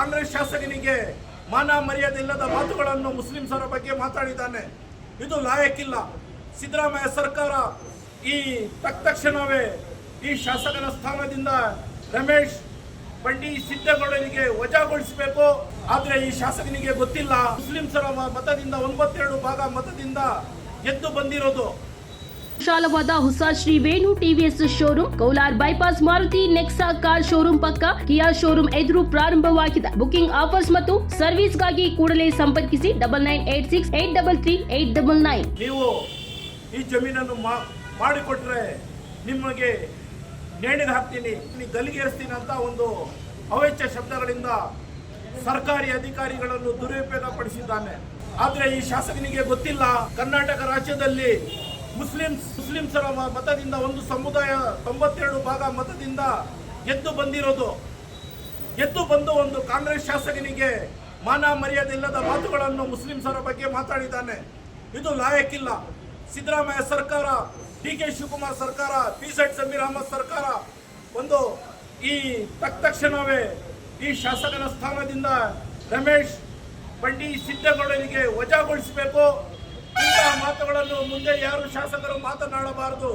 ಕಾಂಗ್ರೆಸ್ ಶಾಸಕನಿಗೆ ಮಾನ ಮರ್ಯಾದೆ ಇಲ್ಲದ ಮಾತುಗಳನ್ನು ಮುಸ್ಲಿಮ್ಸರ ಬಗ್ಗೆ ಮಾತಾಡಿದ್ದಾನೆ. ಇದು ಲಾಯಕ್ಕಿಲ್ಲ. ಸಿದ್ದರಾಮಯ್ಯ ಸರ್ಕಾರ ಈ ತಕ್ಷಣವೇ ಈ ಶಾಸಕನ ಸ್ಥಾನದಿಂದ ರಮೇಶ್ ಬಂಡಿ ಸಿದ್ದೇಗೌಡರಿಗೆ ವಜಾಗೊಳಿಸಬೇಕು. ಆದ್ರೆ ಈ ಶಾಸಕನಿಗೆ ಗೊತ್ತಿಲ್ಲ, ಮುಸ್ಲಿಮ್ಸರ ಮತದಿಂದ 92 ಭಾಗ ಮತದಿಂದ ಗೆದ್ದು ಬಂದಿರೋದು. ವಿಶಾಲವಾದ ಹೊಸ Shri Venu TVS showroom Kaular bypass Maruti Nexa car showroom ಪಕ್ಕ ಕಿಯಾ ಶೋರೂಮ್ ಎದುರು ಪ್ರಾರಂಭವಾಗಿದೆ. ಬುಕಿಂಗ್ ಆಫರ್ಸ್ ಮತ್ತು ಸರ್ವಿಸ್ಗಾಗಿ ಕೂಡಲೇ ಸಂಪರ್ಕಿಸಿ 9986833899. ನೀವು ಈ ಜಮೀನನ್ನು ಮಾಡಿಕೊಟ್ರೆ ನಿಮಗೆ ನೇಣಿಗೆ ಹಾಕ್ತೀನಿ, ಗಲ್ಲಿಗೇರಿಸ್ತೀನಿ ಅಂತ ಒಂದು ಅವೆಚ್ಚ ಶಬ್ದಗಳಿಂದ ಸರ್ಕಾರಿ ಅಧಿಕಾರಿಗಳನ್ನು ದುರುಪಯೋಗ ಪಡಿಸಿದ್ದಾನೆ. ಆದ್ರೆ ಈ ಶಾಸಕನಿಗೆ ಗೊತ್ತಿಲ್ಲ, ಕರ್ನಾಟಕ ರಾಜ್ಯದಲ್ಲಿ ಮುಸ್ಲಿಮ್ಸರ ಮತದಿಂದ ಒಂದು ಸಮುದಾಯ 92 ಭಾಗ ಮತದಿಂದ ಗೆದ್ದು ಬಂದಿರೋದು. ಗೆದ್ದು ಬಂದು ಒಂದು ಕಾಂಗ್ರೆಸ್ ಶಾಸಕನಿಗೆ ಮಾನ ಮರ್ಯಾದೆ ಇಲ್ಲದ ಮಾತುಗಳನ್ನು ಮುಸ್ಲಿಮ್ಸರ ಬಗ್ಗೆ ಮಾತಾಡಿದ್ದಾನೆ. ಇದು ಲಾಯಕ್ಕಿಲ್ಲ. ಸಿದ್ದರಾಮಯ್ಯ ಸರ್ಕಾರ, DK ಶಿವಕುಮಾರ್ ಸರ್ಕಾರ, PZ ಸಮೀರ್ ಅಹಮದ್ ಸರ್ಕಾರ ಒಂದು ಈ ತಕ್ಷಣವೇ ಈ ಶಾಸಕನ ಸ್ಥಾನದಿಂದ ರಮೇಶ್ ಬಂಡಿ ಸಿದ್ದೇಗೌಡರಿಗೆ ವಜಾಗೊಳಿಸಬೇಕು. ಇಂತಹ ಮಾತುಗಳನ್ನು ಮುಂದೆ ಯಾರು ಶಾಸಕರು ಮಾತನಾಡಬಾರದು.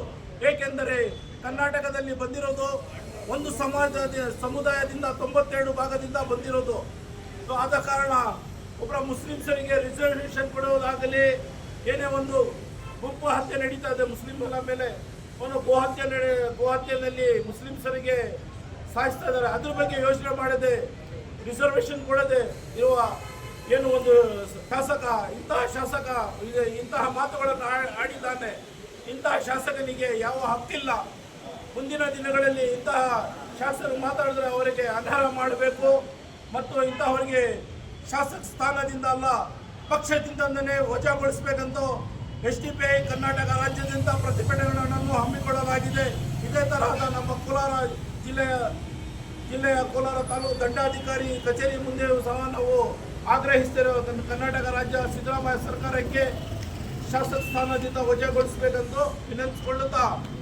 ಏಕೆಂದರೆ ಕರ್ನಾಟಕದಲ್ಲಿ ಬಂದಿರೋದು ಒಂದು ಸಮುದಾಯದಿಂದ 92 ಭಾಗದಿಂದ ಬಂದಿರೋದು. ಆದ ಕಾರಣ ಒಬ್ಬರ ಮುಸ್ಲಿಮ್ಸರಿಗೆ ರಿಸರ್ವೇಷನ್ ಕೊಡುವುದಾಗಲಿ, ಏನೇ ಒಂದು ಗುಂಪು ಹತ್ಯೆ ನಡೀತಾ ಇದೆ ಮುಸ್ಲಿಮರ ಮೇಲೆ, ಒಂದು ಗೋಹತ್ಯೆಯಲ್ಲಿ ಮುಸ್ಲಿಮ್ಸರಿಗೆ ಸಾಯಿಸ್ತಾ ಇದ್ದಾರೆ, ಅದ್ರ ಬಗ್ಗೆ ಯೋಚನೆ ಮಾಡದೆ ರಿಸರ್ವೇಷನ್ ಕೊಡದೆ ಇರುವ ಏನು ಒಂದು ಶಾಸಕ ಇಂತಹ ಮಾತುಗಳನ್ನು ಆಡಿದ್ದಾನೆ. ಇಂತಹ ಶಾಸಕನಿಗೆ ಯಾವ ಹಕ್ಕಿಲ್ಲ. ಮುಂದಿನ ದಿನಗಳಲ್ಲಿ ಇಂತಹ ಶಾಸಕರು ಮಾತಾಡಿದ್ರೆ ಅವರಿಗೆ ಅನರ್ಹ ಮಾಡಬೇಕು ಮತ್ತು ಇಂತಹವರಿಗೆ ಶಾಸಕ ಸ್ಥಾನದಿಂದ ಅಲ್ಲ ಪಕ್ಷದಿಂದಲೇ ವಜಾಗೊಳಿಸಬೇಕಂತ SDPI ಕರ್ನಾಟಕ ರಾಜ್ಯಾದ್ಯಂತ ಪ್ರತಿಭಟನೆಗಳನ್ನು ಹಮ್ಮಿಕೊಳ್ಳಲಾಗಿದೆ. ಇದೇ ತರಹದ ನಮ್ಮ ಕೋಲಾರ ಜಿಲ್ಲೆಯ ಕೋಲಾರ ತಾಲೂಕು ದಂಡಾಧಿಕಾರಿ ಕಚೇರಿ ಮುಂದೆ ಸಹ ನಾವು ಆಗ್ರಹಿಸ್ತಿರೋ ಕರ್ನಾಟಕ ರಾಜ್ಯ ಸಿದ್ದರಾಮಯ್ಯ ಸರ್ಕಾರಕ್ಕೆ ಶಾಸಕ ಸ್ಥಾನದಿಂದ ವಜಾಗೊಳಿಸಬೇಕೆಂದು ವಿನಂತಿಸಿಕೊಳ್ಳುತ್ತಾ